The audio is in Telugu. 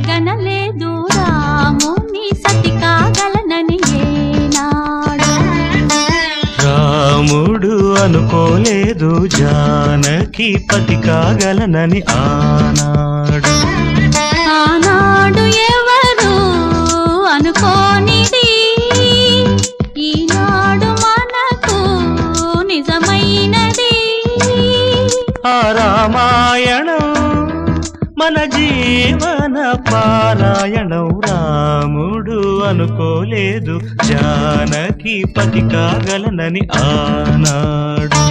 కలగనలేదు రాముని సతి కాగలనని ఏనాడు. రాముడు అనుకోలేదు జానకి పతి కాగలనని ఆనాడు. ఆనాడు ఎవరు అనుకోనిది ఈనాడు మనకు నిజమైనది. ఆ రామాయణం మన జీవన పారాయణం. రాముడు అనుకోలేదు జానకి పతి కాగలనని ఆనాడు.